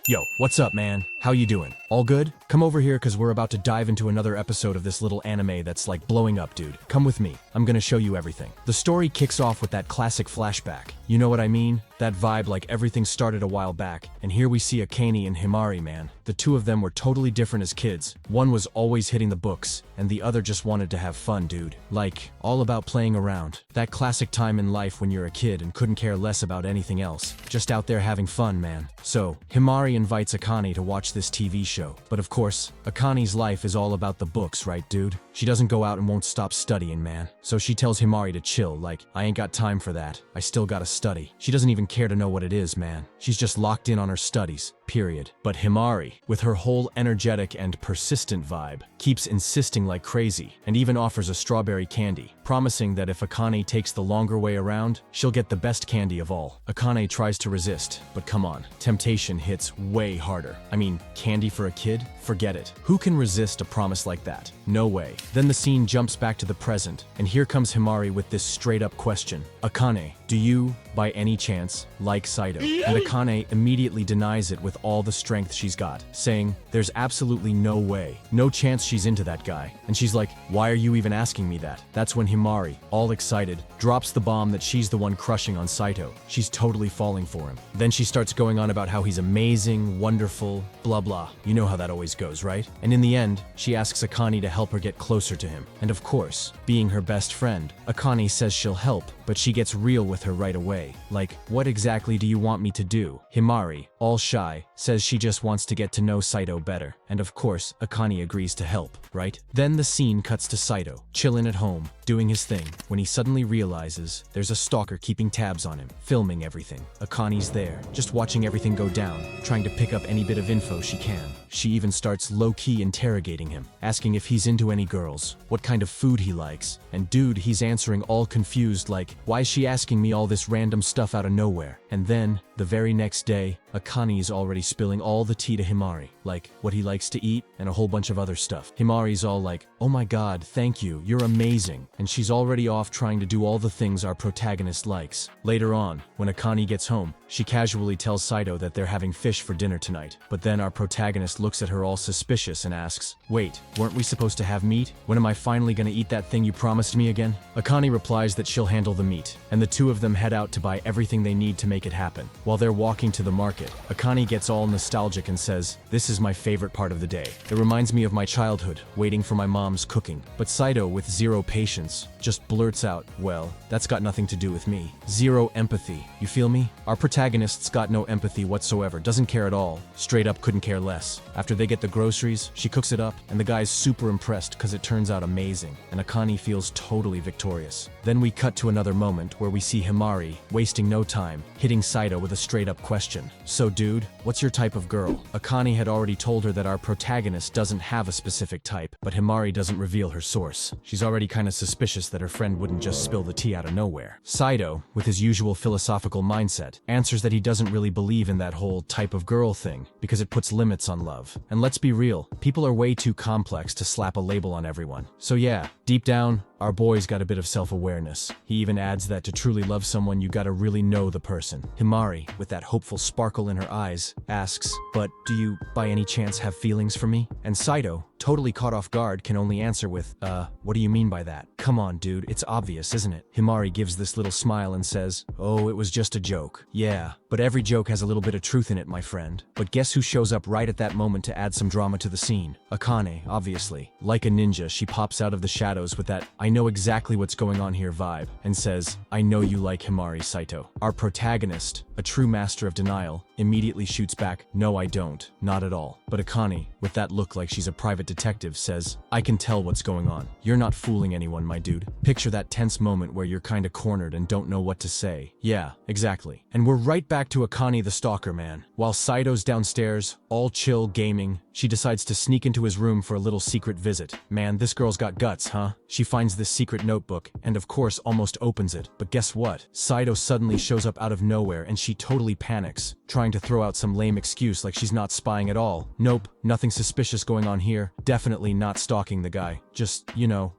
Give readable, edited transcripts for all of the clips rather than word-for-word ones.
Yo, what's up, man? How you doing? All good? Come over here cause we're about to dive into another episode of this little anime that's like blowing up, dude. Come with me. I'm gonna show you everything. The story kicks off with that classic flashback. You know what I mean? That vibe like everything started a while back. And here we see Akane and Himari, man. The two of them were totally different as kids. One was always hitting the books, and the other just wanted to have fun, dude. Like, all about playing around. That classic time in life when you're a kid and couldn't care less about anything else. Just out there having fun, man. So, Himari invites Akane to watch this TV show. But of course, Akane's life is all about the books, right, dude? She doesn't go out and won't stop studying, man. So she tells Himari to chill, like, I ain't got time for that. I still gotta study. She doesn't even care to know what it is, man. She's just locked in on her studies, period. But Himari, with her whole energetic and persistent vibe, keeps insisting like crazy, and even offers a strawberry candy, promising that if Akane takes the longer way around, she'll get the best candy of all. Akane tries to resist, but come on, temptation hits way harder. I mean, candy for a kid? Forget it. Who can resist a promise like that? No way. Then the scene jumps back to the present, and here comes Himari with this straight-up question. Akane, do you, by any chance, like Saito? And Akane immediately denies it with all the strength she's got, saying, there's absolutely no way, no chance she's into that guy. And she's like, why are you even asking me that? That's when Himari, all excited, drops the bomb that she's the one crushing on Saito. She's totally falling for him. Then she starts going on about how he's amazing, wonderful, blah blah. You know how that always goes, right? And in the end, she asks Akane to help her get closer to him. And of course, being her best friend, Akane says she'll help, but she gets real with her right away. Like, what exactly do you want me to do? Himari, all shy, says she just wants to get to know Saito better. And of course, Akane agrees to help, right? Then the scene cuts to Saito, chillin' at home, doing his thing, when he suddenly realizes there's a stalker keeping tabs on him, filming everything. Akane's there, just watching everything go down, trying to pick up any bit of info she can. She even starts low-key interrogating him, asking if he's into any girls, what kind of food he likes. And dude, he's answering all confused like, why is she asking me all this random stuff out of nowhere? And then, the very next day, Akane's already spilling all the tea to Himari, like what he likes to eat and a whole bunch of other stuff. Himari's all like, oh my god, thank you, you're amazing. And she's already off trying to do all the things our protagonist likes. Later on, when Akane gets home, she casually tells Saito that they're having fish for dinner tonight. But then our protagonist looks at her all suspicious and asks, wait, weren't we supposed to have meat? When am I finally gonna eat that thing you promised me again? Akane replies that she'll handle the meat, and the two of them head out to buy everything they need to make it happen. While they're walking to the market, Akane gets all nostalgic and says, this is my favorite part of the day. It reminds me of my childhood, waiting for my mom's cooking. But Saito, with zero patience, just blurts out, well, that's got nothing to do with me. Zero empathy, you feel me? Our protagonist's got no empathy whatsoever, doesn't care at all, straight up couldn't care less. After they get the groceries, she cooks it up, and the guy's super impressed because it turns out amazing, and Akane feels totally victorious. Then we cut to another moment where we see Himari, wasting no time, hitting Saito with a straight-up question. So dude, what's your type of girl? Akane had already told her that our protagonist doesn't have a specific type, but Himari doesn't reveal her source. She's already kinda suspicious that her friend wouldn't just spill the tea out of nowhere. Saito, with his usual philosophical mindset, answers that he doesn't really believe in that whole type of girl thing, because it puts limits on love. And let's be real, people are way too complex to slap a label on everyone. So yeah, deep down, our boy's got a bit of self-awareness. He even adds that to truly love someone, you gotta really know the person. Himari, with that hopeful sparkle in her eyes, asks, but do you, by any chance, have feelings for me? And Saito, totally caught off guard, can only answer with, what do you mean by that? Come on, dude, it's obvious, isn't it? Himari gives this little smile and says, oh, it was just a joke. Yeah, but every joke has a little bit of truth in it, my friend. But guess who shows up right at that moment to add some drama to the scene? Akane, obviously. Like a ninja, she pops out of the shadows with that, I know exactly what's going on here vibe, and says, I know you like Himari, Saito. Our protagonist, a true master of denial, immediately shoots back, no I don't, not at all. But Akane, with that look like she's a private detective, says, I can tell what's going on. You're not fooling anyone, my dude. Picture that tense moment where you're kinda cornered and don't know what to say. Yeah, exactly. And we're right back to Akane the stalker, man. While Saito's downstairs, all chill gaming, she decides to sneak into his room for a little secret visit. Man, this girl's got guts, huh? She finds this secret notebook, and of course almost opens it. But guess what? Saito suddenly shows up out of nowhere and she totally panics, trying to throw out some lame excuse like she's not spying at all. Nope, nothing suspicious going on here. Definitely not stalking the guy. just,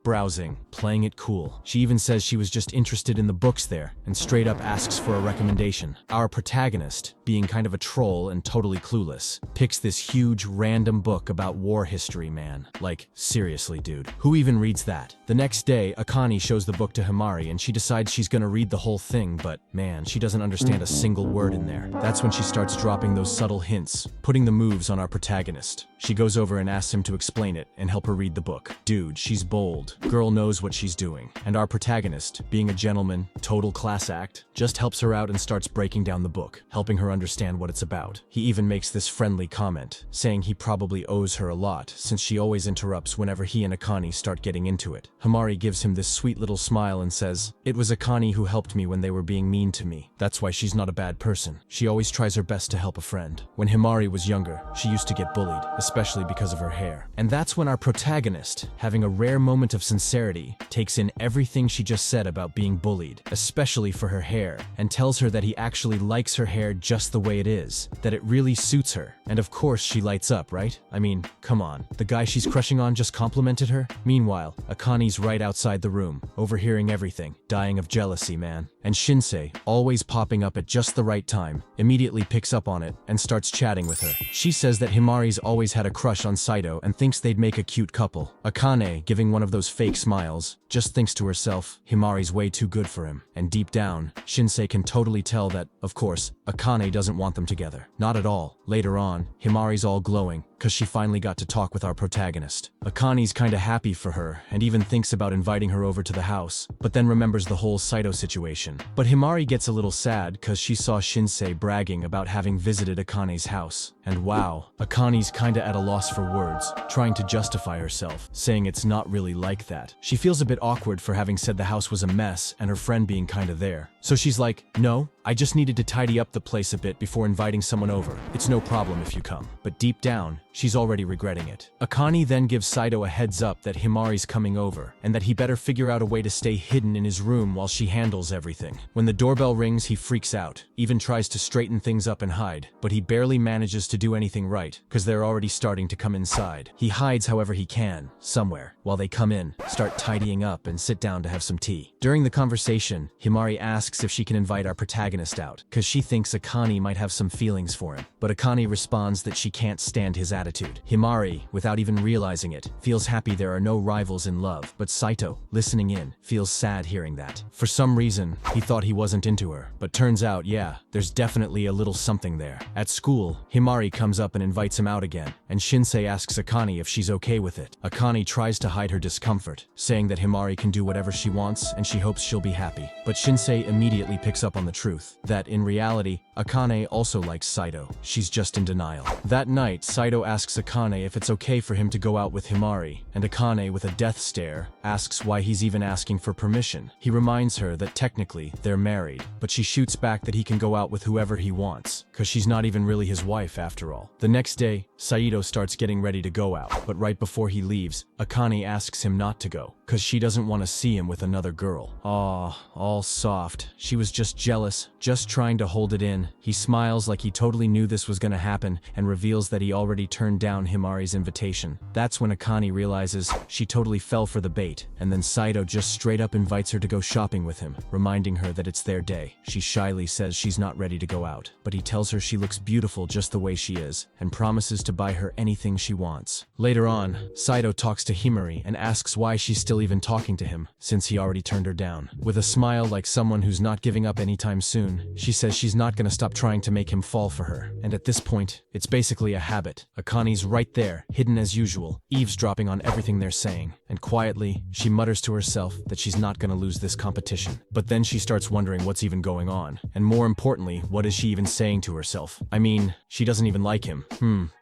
browsing, playing it cool. She even says she was just interested in the books there and straight up asks for a recommendation. Our protagonist, being kind of a troll and totally clueless, picks this huge random book about war history, man. Like, seriously, dude. Who even reads that? The next day, Akane shows the book to Himari and she decides she's gonna read the whole thing, but man, she doesn't understand a single word in there. That's when she starts dropping those subtle hints, putting the moves on our protagonist. She goes over and asks him to explain it and help her read the book. Dude, she's bold. Girl knows what she's doing. And our protagonist, being a gentleman, total class act, just helps her out and starts breaking down the book, helping her understand what it's about. He even makes this friendly comment, saying he probably owes her a lot since she always interrupts whenever he and Akane start getting into it. Himari gives him this sweet little smile and says, "It was Akane who helped me when they were being mean to me. That's why she's not a bad person. She always tries her best to help a friend. When Himari was younger, she used to get bullied, especially because of her hair." And that's when our protagonist, having a rare moment of sincerity, takes in everything she just said about being bullied, especially for her hair, and tells her that he actually likes her hair just the way it is, that it really suits her. And of course she lights up, right? I mean, come on. The guy she's crushing on just complimented her? Meanwhile, Akane's right outside the room, overhearing everything, dying of jealousy, man. And Shinsei, always popping up at just the right time, immediately picks up on it and starts chatting with her. She says that Himari's always had a crush on Saito and thinks they'd make a cute couple. Akane, giving one of those fake smiles, just thinks to herself, Himari's way too good for him. And deep down, Shinsei can totally tell that, of course, Akane doesn't want them together. Not at all. Later on, Himari's all glowing, cause she finally got to talk with our protagonist. Akane's kinda happy for her, and even thinks about inviting her over to the house, but then remembers the whole Saito situation. But Himari gets a little sad cause she saw Shinsei bragging about having visited Akane's house. And wow, Akane's kinda at a loss for words, trying to justify herself, saying it's not really like that. She feels a bit awkward for having said the house was a mess and her friend being kinda there. So she's like, "No, I just needed to tidy up the place a bit before inviting someone over. It's no problem if you come." But deep down, she's already regretting it. Akane then gives Saito a heads up that Himari's coming over, and that he better figure out a way to stay hidden in his room while she handles everything. When the doorbell rings, he freaks out, even tries to straighten things up and hide, but he barely manages to do anything right, cause they're already starting to come inside. He hides however he can, somewhere, while they come in, start tidying up and sit down to have some tea. During the conversation, Himari asks if she can invite our protagonist out, cause she thinks Akane might have some feelings for him, but Akane responds that she can't stand his attitude. Himari, without even realizing it, feels happy there are no rivals in love, but Saito, listening in, feels sad hearing that. For some reason, he thought he wasn't into her, but turns out, yeah, there's definitely a little something there. At school, Himari comes up and invites him out again, and Shinsei asks Akane if she's okay with it. Akane tries to hide her discomfort, saying that Himari can do whatever she wants and she hopes she'll be happy. But Shinsei immediately picks up on the truth, that in reality, Akane also likes Saito. She's just in denial. That night, Saito asks Akane if it's okay for him to go out with Himari, and Akane, with a death stare, asks why he's even asking for permission. He reminds her that technically, they're married, but she shoots back that he can go out with whoever he wants, cause she's not even really his wife after all. The next day, Saito starts getting ready to go out, but right before he leaves, Akane asks him not to go, cause she doesn't want to see him with another girl. Aw, all soft. She was just jealous, just trying to hold it in. He smiles like he totally knew this was gonna happen and reveals that he already turned down Himari's invitation. That's when Akane realizes she totally fell for the bait, and then Saito just straight up invites her to go shopping with him, reminding her that it's their day. She shyly says she's not ready to go out, but he tells her she looks beautiful just the way she is, and promises to buy her anything she wants. Later on, Saito talks to Himari and asks why she's still even talking to him, since he already turned her down. With a smile like someone who's not giving up anytime soon, she says she's not gonna stop trying to make him fall for her, and at this point, it's basically a habit. Akane's right there, hidden as usual, eavesdropping on everything they're saying, and quietly, she mutters to herself that she's not gonna lose this competition. But then she starts wondering what's even going on, and more importantly, what is she even saying to herself? I mean, she doesn't even like him.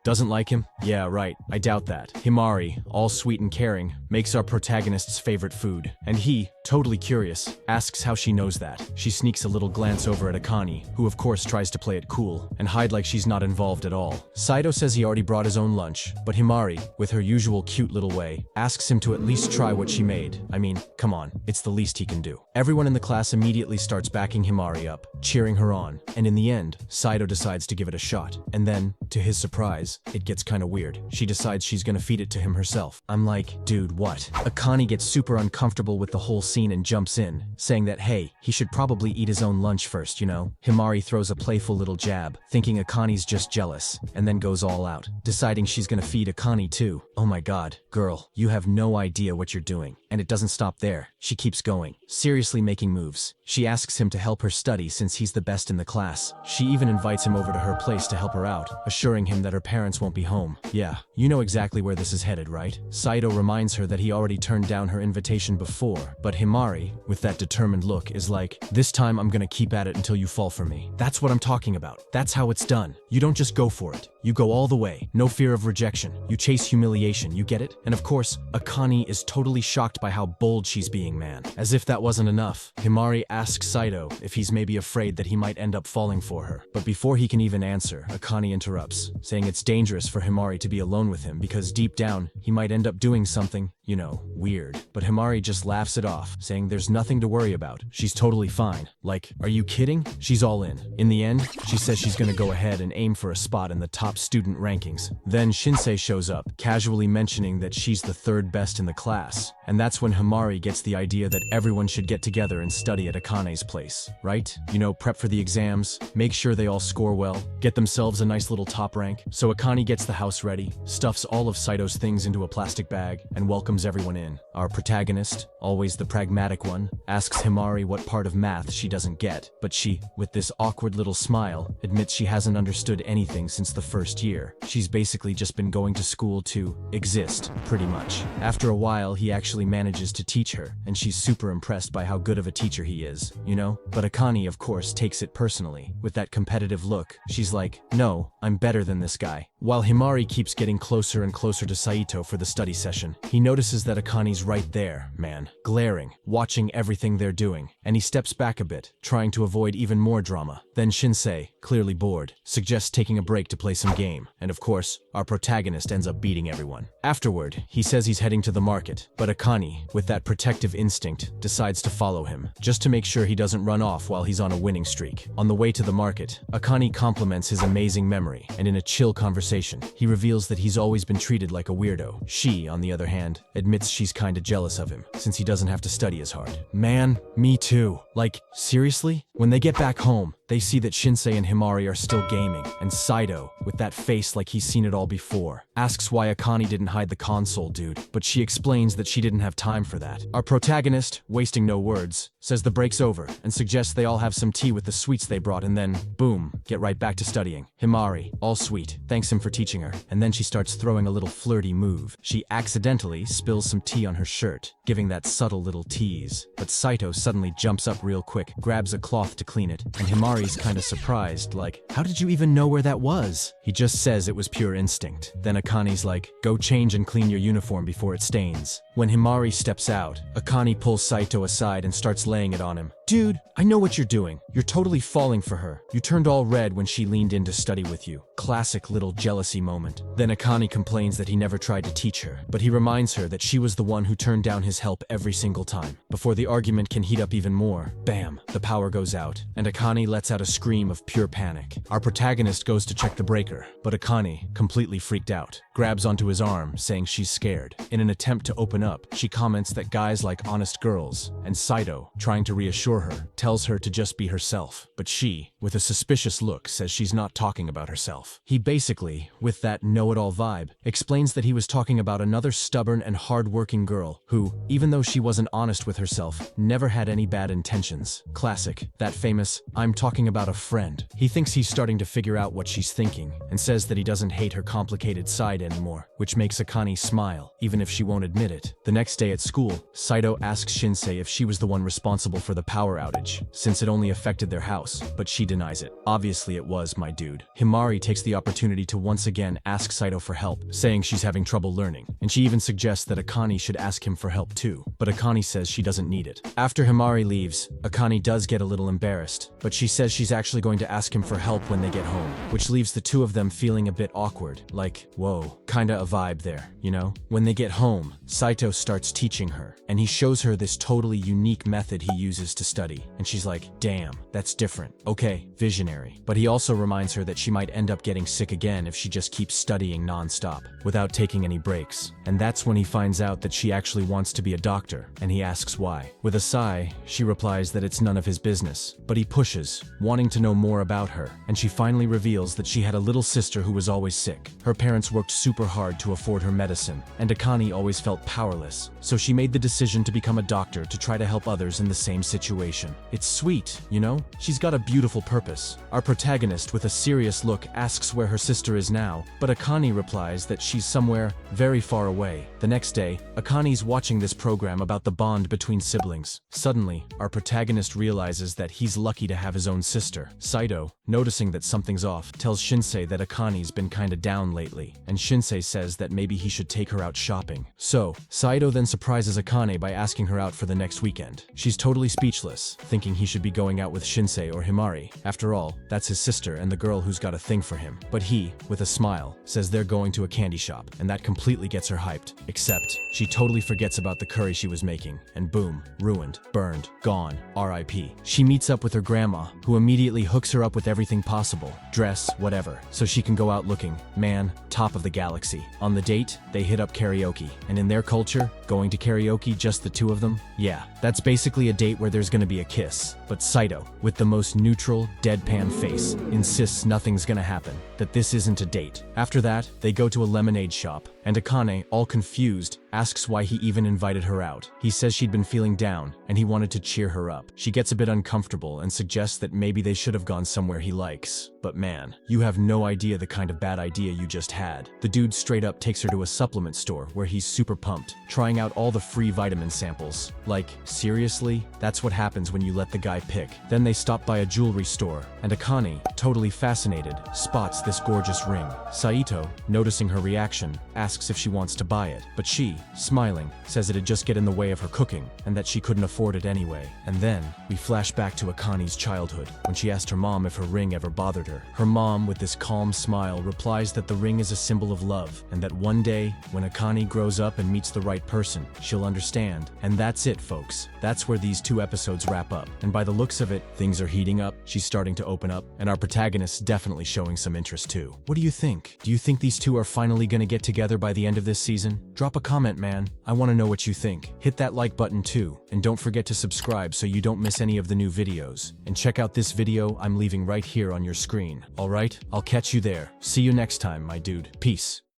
Doesn't like him? Yeah, right, I doubt that. Himari, all sweet and caring, makes our protagonist's favorite food, and he, totally curious, asks how she knows that. She sneaks a little glance over at Akane, who of course tries to play it cool, and hide like she's not involved at all. Saito says he already brought his own lunch, but Himari, with her usual cute little way, asks him to at least try what she made. I mean, come on, it's the least he can do. Everyone in the class immediately starts backing Himari up, cheering her on, and in the end, Saito decides to give it a shot. And then, to his surprise, it gets kinda weird. She decides she's gonna feed it to him herself. I'm like, dude, what? Akane gets super uncomfortable with the whole scene and jumps in, saying that hey, he should probably eat his own lunch first, you know? Himari throws a playful little jab, thinking Akane's just jealous, and then goes all out, deciding she's gonna feed Akane too. Oh my god, girl, you have no idea what you're doing. And it doesn't stop there. She keeps going, seriously making moves. She asks him to help her study since he's the best in the class. She even invites him over to her place to help her out, assuring him that her parents won't be home. Yeah, you know exactly where this is headed, right? Saito reminds her that he already turned down her invitation before, but Himari, with that determined look, is like, this time I'm gonna keep at it until you fall for me. That's what I'm talking about. That's how it's done. You don't just go for it. You go all the way. No fear of rejection. You chase humiliation, you get it? And of course, Akane is totally shocked by how bold she's being, man. As if that wasn't enough, Himari asks Saito if he's maybe afraid that he might end up falling for her. But before he can even answer, Akane interrupts, saying it's dangerous for Himari to be alone with him because deep down, he might end up doing something, you know, weird. But Himari just laughs it off, saying there's nothing to worry about. She's totally fine. Like, are you kidding? She's all in. In the end, she says she's gonna go ahead and aim for a spot in the top student rankings. Then Shinsei shows up, casually mentioning that she's the third best in the class. And that's when Himari gets the idea that everyone should get together and study at Akane's place, right? You know, prep for the exams, make sure they all score well, get themselves a nice little top rank. So Akane gets the house ready, stuffs all of Saito's things into a plastic bag, and welcomes everyone in. Our protagonist, always the pragmatic one, asks Himari what part of math she doesn't get, but she, with this awkward little smile, admits she hasn't understood anything since the first year. She's basically just been going to school to exist, pretty much. After a while, he actually manages to teach her, and she's super impressed by how good of a teacher he is, you know? But Akane, of course, takes it personally. With that competitive look, she's like, no, I'm better than this guy. While Himari keeps getting closer and closer to Saito for the study session, he notices that Akane's right there, man, glaring, watching everything they're doing, and he steps back a bit, trying to avoid even more drama. Then Shinsei, clearly bored, suggests taking a break to play some game, and of course, our protagonist ends up beating everyone. Afterward, he says he's heading to the market, but Akane, with that protective instinct, decides to follow him, just to make sure he doesn't run off while he's on a winning streak. On the way to the market, Akane compliments his amazing memory, and in a chill conversation, he reveals that he's always been treated like a weirdo. She, on the other hand, admits she's kinda jealous of him, since he doesn't have to study as hard. Man, me too. Like, seriously? When they get back home, they see that Shinsei and Himari are still gaming, and Saito, with that face like he's seen it all before, asks why Akane didn't hide the console, dude, but she explains that she didn't have time for that. Our protagonist, wasting no words, says the break's over, and suggests they all have some tea with the sweets they brought and then, boom, get right back to studying. Himari, all sweet, thanks him for teaching her, and then she starts throwing a little flirty move. She accidentally spills some tea on her shirt, giving that subtle little tease. But Saito suddenly jumps up real quick, grabs a cloth to clean it, and Himari's kinda surprised, like, how did you even know where that was? He just says it was pure instinct. Then Akane's like, go change and clean your uniform before it stains. When Himari steps out, Akane pulls Saito aside and starts laying it on him. Dude, I know what you're doing. You're totally falling for her. You turned all red when she leaned in to study with you. Classic little jealousy moment. Then Akane complains that he never tried to teach her, but he reminds her that she was the one who turned down his help every single time. Before the argument can heat up even more, bam, the power goes out, and Akane lets out a scream of pure panic. Our protagonist goes to check the breaker, but Akane, completely freaked out, grabs onto his arm, saying she's scared. In an attempt to open up, she comments that guys like honest girls, and Saito, trying to reassure her, tells her to just be herself. But she, with a suspicious look, says she's not talking about herself. He basically, with that know-it-all vibe, explains that he was talking about another stubborn and hard-working girl who, even though she wasn't honest with herself, never had any bad intentions. Classic, that famous, I'm talking about a friend. He thinks he's starting to figure out what she's thinking, and says that he doesn't hate her complicated side anymore, which makes Akane smile, even if she won't admit it. The next day at school, Saito asks Shinsei if she was the one responsible for the power outage, since it only affected their house, but she denies it. Obviously it was, my dude. Himari takes the opportunity to once again ask Saito for help, saying she's having trouble learning, and she even suggests that Akane should ask him for help too, but Akane says she doesn't need it. After Himari leaves, Akane does get a little embarrassed, but she says says she's actually going to ask him for help when they get home, which leaves the two of them feeling a bit awkward, like, whoa, kinda a vibe there, you know? When they get home, Saito starts teaching her, and he shows her this totally unique method he uses to study, and she's like, damn, that's different. Okay, visionary. But he also reminds her that she might end up getting sick again if she just keeps studying non-stop, without taking any breaks. And that's when he finds out that she actually wants to be a doctor, and he asks why. With a sigh, she replies that it's none of his business, but he pushes, wanting to know more about her, and she finally reveals that she had a little sister who was always sick. Her parents worked super hard to afford her medicine, and Akane always felt powerless, so she made the decision to become a doctor to try to help others in the same situation. It's sweet, you know? She's got a beautiful purpose. Our protagonist, with a serious look, asks where her sister is now, but Akane replies that she's somewhere very far away. The next day, Akane's watching this program about the bond between siblings. Suddenly, our protagonist realizes that he's lucky to have his own sister. Saito, noticing that something's off, tells Shinsei that Akane's been kinda down lately, and Shinsei says that maybe he should take her out shopping. So, Saito then surprises Akane by asking her out for the next weekend. She's totally speechless, thinking he should be going out with Shinsei or Himari. After all, that's his sister and the girl who's got a thing for him. But he, with a smile, says they're going to a candy shop, and that completely gets her hyped. Except, she totally forgets about the curry she was making, and boom, ruined, burned, gone, RIP. She meets up with her grandma, who immediately hooks her up with everything possible, dress, whatever, so she can go out looking, man, top of the galaxy. On the date, they hit up karaoke, and in their culture, going to karaoke, just the two of them? Yeah, that's basically a date where there's gonna be a kiss. But Saito, with the most neutral, deadpan face, insists nothing's gonna happen, that this isn't a date. After that, they go to a lemonade shop, and Akane, all confused, asks why he even invited her out. He says she'd been feeling down, and he wanted to cheer her up. She gets a bit uncomfortable and suggests that maybe they should have gone somewhere he likes. But man, you have no idea the kind of bad idea you just had. The dude straight up takes her to a supplement store where he's super pumped, trying out all the free vitamin samples. Like, seriously? That's what happens when you let the guy pick. Then they stop by a jewelry store, and Akane, totally fascinated, spots this gorgeous ring. Saito, noticing her reaction, asks if she wants to buy it, but she, smiling, says it'd just get in the way of her cooking, and that she couldn't afford it anyway. And then, we flash back to Akane's childhood, when she asked her mom if her ring ever bothered her. Her mom, with this calm smile, replies that the ring is a symbol of love, and that one day, when Akane grows up and meets the right person, she'll understand. And that's it, folks. That's where these two episodes wrap up. And by the looks of it, things are heating up, she's starting to open up, and our protagonist's definitely showing some interest too. What do you think? Do you think these two are finally gonna get together by the end of this season? Drop a comment, man. I wanna know what you think. Hit that like button too, and don't forget to subscribe so you don't miss any of the new videos. And check out this video I'm leaving right here on your screen. Alright? I'll catch you there. See you next time, my dude. Peace.